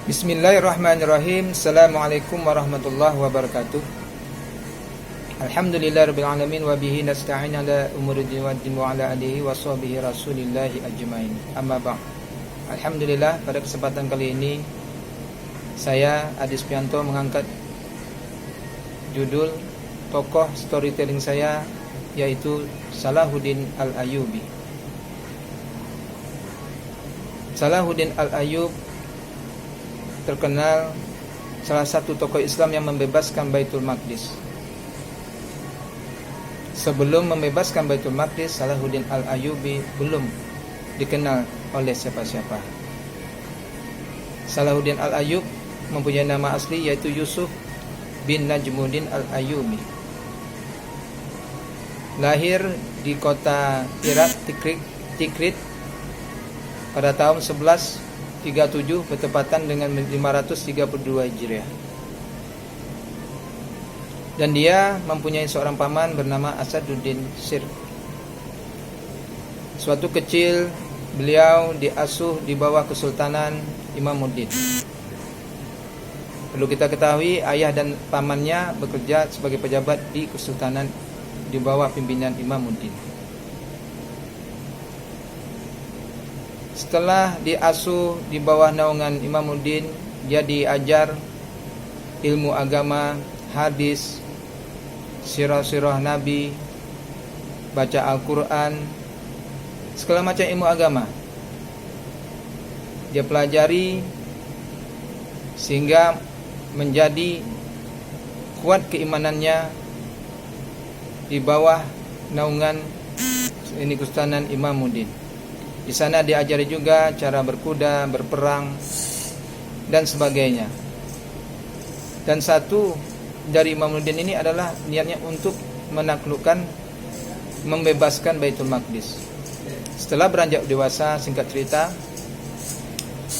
Bismillahirrahmanirrahim. Assalamualaikum warahmatullahi wabarakatuh. Alhamdulillahirabbil alamin wa bihi nasta'in ala umuri din wa ala alihi wa sahbihi rasulillahi ajmain. Amma ba'd. Alhamdulillah, pada kesempatan kali ini saya Adis Pianto mengangkat judul tokoh storytelling saya, yaitu Salahuddin Al-Ayyubi. Salahuddin Al-Ayyub terkenal salah satu tokoh Islam yang membebaskan Baitul Maqdis. Sebelum membebaskan Baitul Maqdis, Salahuddin Al-Ayyubi belum dikenal oleh siapa-siapa. Salahuddin Al-Ayyub mempunyai nama asli yaitu Yusuf bin Najmuddin Al-Ayyubi. Lahir di kota Irak, Tikrit pada tahun 1137 bertepatan dengan 532 Hijriah. Dan dia mempunyai seorang paman bernama Asaduddin Sirk. Suatu kecil beliau diasuh di bawah kesultanan Imamuddin. Perlu kita ketahui, ayah dan pamannya bekerja sebagai pejabat di kesultanan di bawah pimpinan Imamuddin. Setelah diasuh di bawah naungan Imamuddin, dia diajar ilmu agama, hadis, sirah-sirah Nabi, baca Al-Quran, segala macam ilmu agama dia pelajari sehingga menjadi kuat keimanannya di bawah naungan Kesultanan Imamuddin. Di sana diajari juga cara berkuda, berperang, dan sebagainya. Dan satu dari Imamuddin ini adalah niatnya untuk menaklukkan, membebaskan Baitul Maqdis. Setelah beranjak dewasa, singkat cerita,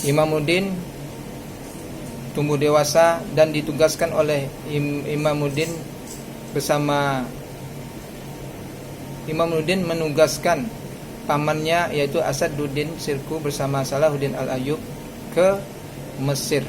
Imamuddin tumbuh dewasa dan ditugaskan oleh Imamuddin Imamuddin menugaskan pamannya yaitu Asaduddin Sirku bersama Salahuddin Al-Ayyub ke Mesir.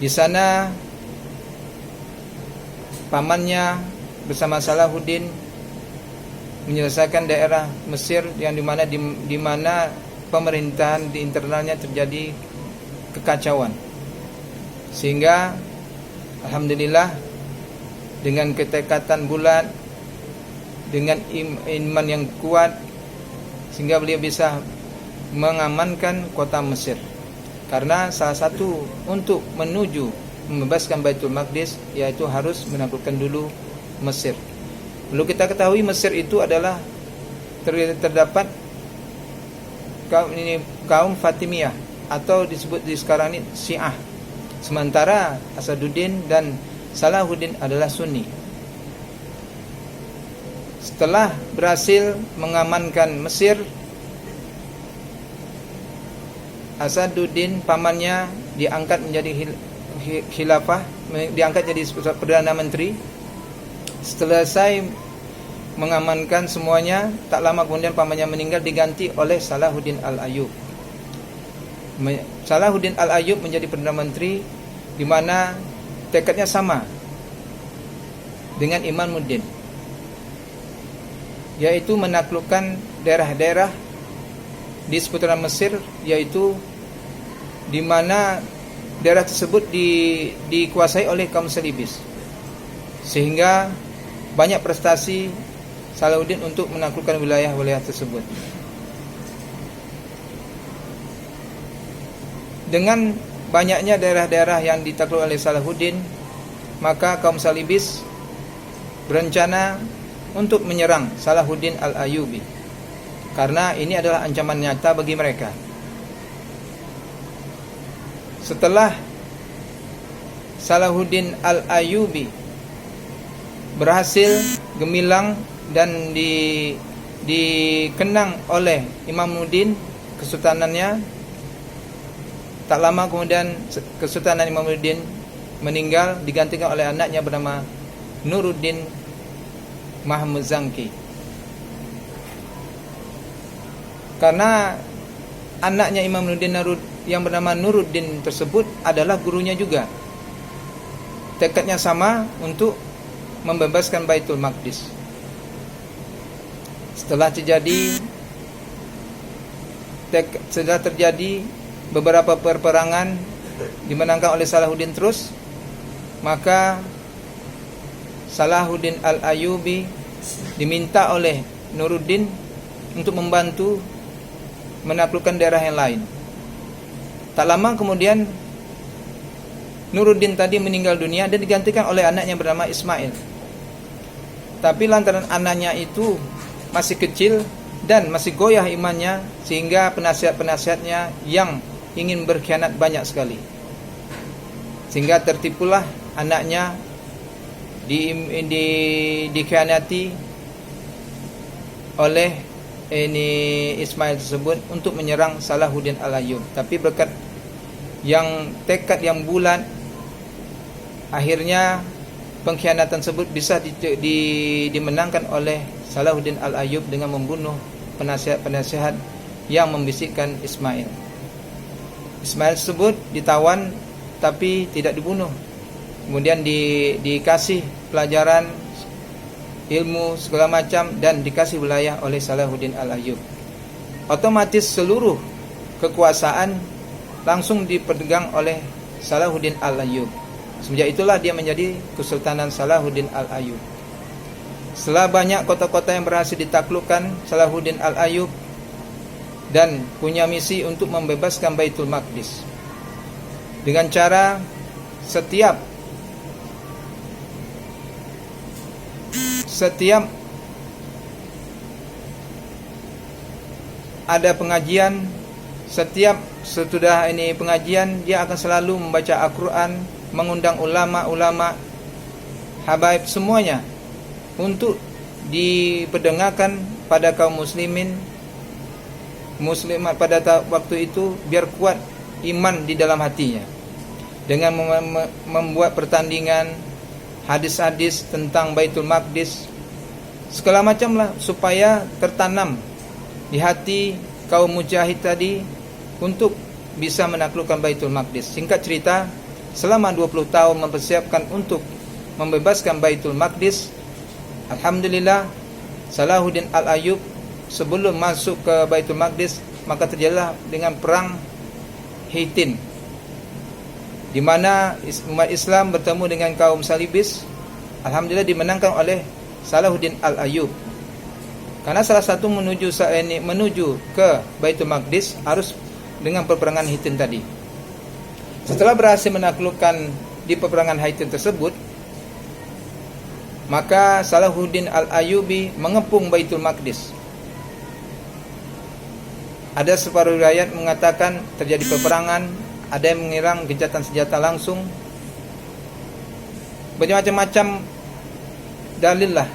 Di sana pamannya bersama Salahuddin menyelesaikan daerah Mesir yang di mana pemerintahan di internalnya terjadi kekacauan. Sehingga alhamdulillah dengan ketekatan bulat, dengan iman yang kuat, sehingga beliau bisa mengamankan kota Mesir. Karena salah satu untuk menuju membebaskan Baitul Maqdis yaitu harus menaklukkan dulu Mesir. Perlu kita ketahui, Mesir itu adalah terdapat kaum Fatimiyah atau disebut di sekarang ini Syiah. Sementara Asaduddin dan Salahuddin adalah Sunni. Setelah berhasil mengamankan Mesir, Asaduddin pamannya diangkat menjadi khilafah, diangkat jadi perdana menteri. Selesai mengamankan semuanya, tak lama kemudian pamannya meninggal, diganti oleh Salahuddin Al-Ayyub. Salahuddin Al-Ayyub menjadi perdana menteri, di mana tekadnya sama dengan Imamuddin, yaitu menaklukkan daerah-daerah di seputaran Mesir, yaitu di mana daerah tersebut dikuasai oleh kaum Salibis. Sehingga banyak prestasi Salahuddin untuk menaklukkan wilayah-wilayah tersebut. Dengan banyaknya daerah-daerah yang ditakluk oleh Salahuddin, maka kaum Salibis berencana untuk menyerang Salahuddin Al-Ayyubi, karena ini adalah ancaman nyata bagi mereka. Setelah Salahuddin Al-Ayyubi berhasil gemilang dan dikenang oleh Imamuddin kesultanannya, tak lama kemudian Kesultanan Imamuddin meninggal, digantikan oleh anaknya bernama Nuruddin Mahmud Zangki. Karena anaknya Imamuddin yang bernama Nuruddin tersebut adalah gurunya juga. Tekadnya sama untuk membebaskan Baitul Maqdis. Setelah terjadi beberapa peperangan dimenangkan oleh Salahuddin terus, maka Salahuddin Al-Ayyubi diminta oleh Nuruddin untuk membantu menaklukkan daerah yang lain. Tak lama kemudian Nuruddin tadi meninggal dunia dan digantikan oleh anaknya bernama Ismail. Tapi lantaran anaknya itu masih kecil dan masih goyah imannya, sehingga penasihat-penasihatnya yang ingin berkhianat banyak sekali. Sehingga tertipulah anaknya dikhianati oleh Ismail tersebut untuk menyerang Salahuddin Al-Ayyub. Tapi berkat yang tekad yang bulat, akhirnya pengkhianatan tersebut bisa dimenangkan oleh Salahuddin Al-Ayyub dengan membunuh penasihat-penasihat yang membisikkan Ismail. Ismail tersebut ditawan tapi tidak dibunuh. Kemudian dikasih pelajaran ilmu segala macam dan dikasih wilayah oleh Salahuddin Al-Ayyub. Otomatis seluruh kekuasaan langsung dipegang oleh Salahuddin Al-Ayyub. Semenjak itulah dia menjadi Kesultanan Salahuddin Al-Ayyub. Setelah banyak kota-kota yang berhasil ditaklukkan Salahuddin Al-Ayyub dan punya misi untuk membebaskan Baitul Maqdis dengan cara setiap ada pengajian, setiap sesudah ini pengajian dia akan selalu membaca Al-Quran, mengundang ulama-ulama habaib semuanya untuk diperdengarkan pada kaum muslimat pada waktu itu, biar kuat iman di dalam hatinya, dengan membuat pertandingan hadis-hadis tentang Baitul Maqdis, segala macam lah, supaya tertanam di hati kaum mujahid tadi untuk bisa menaklukkan Baitul Maqdis. Singkat cerita, selama 20 tahun mempersiapkan untuk membebaskan Baitul Maqdis, alhamdulillah Salahuddin Al-Ayyub sebelum masuk ke Baitul Maqdis, maka terjadilah dengan perang Hittin, di mana umat Islam bertemu dengan kaum Salibis. Alhamdulillah dimenangkan oleh Salahuddin Al-Ayyub. Karena salah satu menuju ke Baitul Maqdis harus dengan peperangan Hittin tadi. Setelah berhasil menaklukkan di peperangan Hittin tersebut, maka Salahuddin Al-Ayyubi mengepung Baitul Maqdis. Ada separuh riwayat mengatakan terjadi peperangan, ada yang mengirang gencatan senjata langsung. Bermacam-macam dalil lah,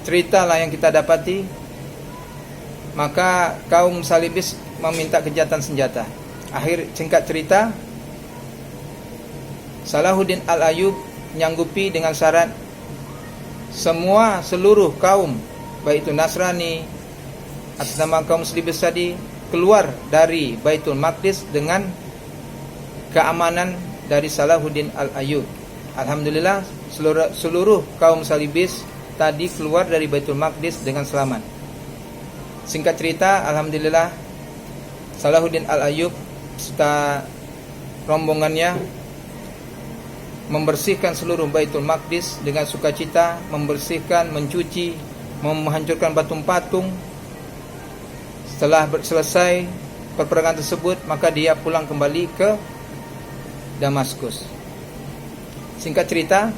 cerita lah yang kita dapati. Maka kaum Salibis meminta gencatan senjata. Akhir singkat cerita, Salahuddin Al-Ayyub menyanggupi dengan syarat seluruh kaum, baik itu Nasrani atas nama kaum Salibis tadi, keluar dari Baitul Maqdis dengan keamanan dari Salahuddin Al-Ayyub. Alhamdulillah seluruh kaum Salibis tadi keluar dari Baitul Maqdis dengan selamat. Singkat cerita, alhamdulillah Salahuddin Al-Ayyub serta rombongannya membersihkan seluruh Baitul Maqdis dengan sukacita, membersihkan, mencuci, menghancurkan patung-patung. Setelah selesai peperangan tersebut, maka dia pulang kembali ke Damaskus. Singkat cerita,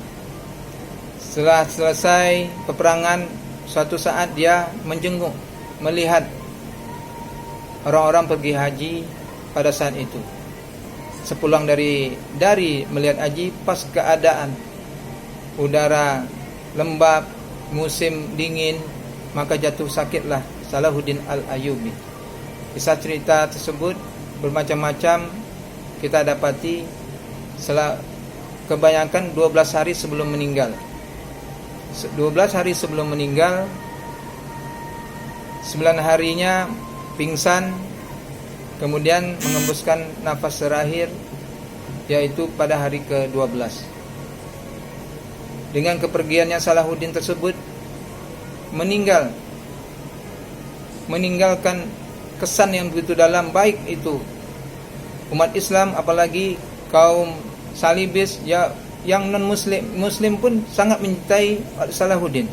setelah selesai peperangan, suatu saat dia menjenguk, melihat orang-orang pergi haji pada saat itu. Sepulang dari melihat haji, pas keadaan udara lembab, musim dingin, maka jatuh sakitlah Salahuddin Al-Ayyubi. Kisah cerita tersebut bermacam-macam kita dapati. Kebanyakan 12 hari sebelum meninggal. 12 hari sebelum meninggal, 9 harinya pingsan, kemudian mengembuskan nafas terakhir, yaitu pada hari ke-12. Dengan kepergiannya Salahuddin tersebut, meninggalkan kesan yang begitu dalam, baik itu umat Islam, apalagi kaum salibis ya, yang non muslim pun sangat mencintai Salahuddin,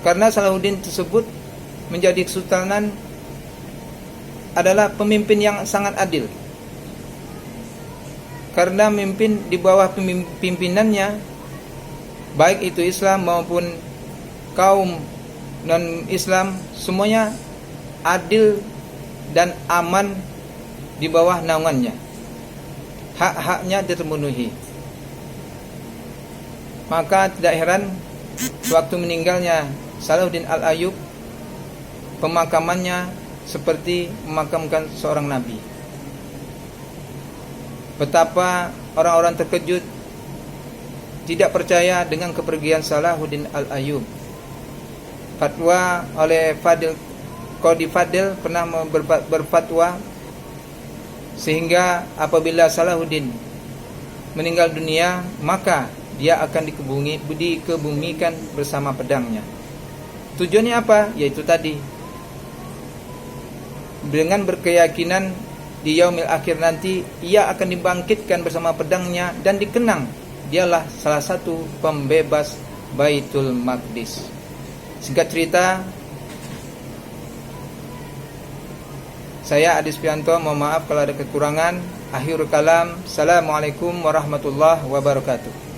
karena Salahuddin tersebut menjadi kesultanan adalah pemimpin yang sangat adil, karena memimpin di bawah pimpinannya baik itu Islam maupun kaum non Islam semuanya adil dan aman di bawah naungannya, hak-haknya terpenuhi. Maka tidak heran waktu meninggalnya Salahuddin Al-Ayyub, pemakamannya seperti memakamkan seorang nabi. Betapa orang-orang terkejut, tidak percaya dengan kepergian Salahuddin Al-Ayyub. Fatwa oleh Qadi Fadil pernah berfatwa, sehingga apabila Salahuddin meninggal dunia, maka dia akan dikebumikan bersama pedangnya. Tujuannya apa? Yaitu tadi, dengan berkeyakinan di yaumil akhir nanti ia akan dibangkitkan bersama pedangnya dan dikenang dialah salah satu pembebas Baitul Maqdis. Singkat cerita, saya Adis Pianto, mohon maaf kalau ada kekurangan. Akhirul kalam, assalamualaikum warahmatullahi wabarakatuh.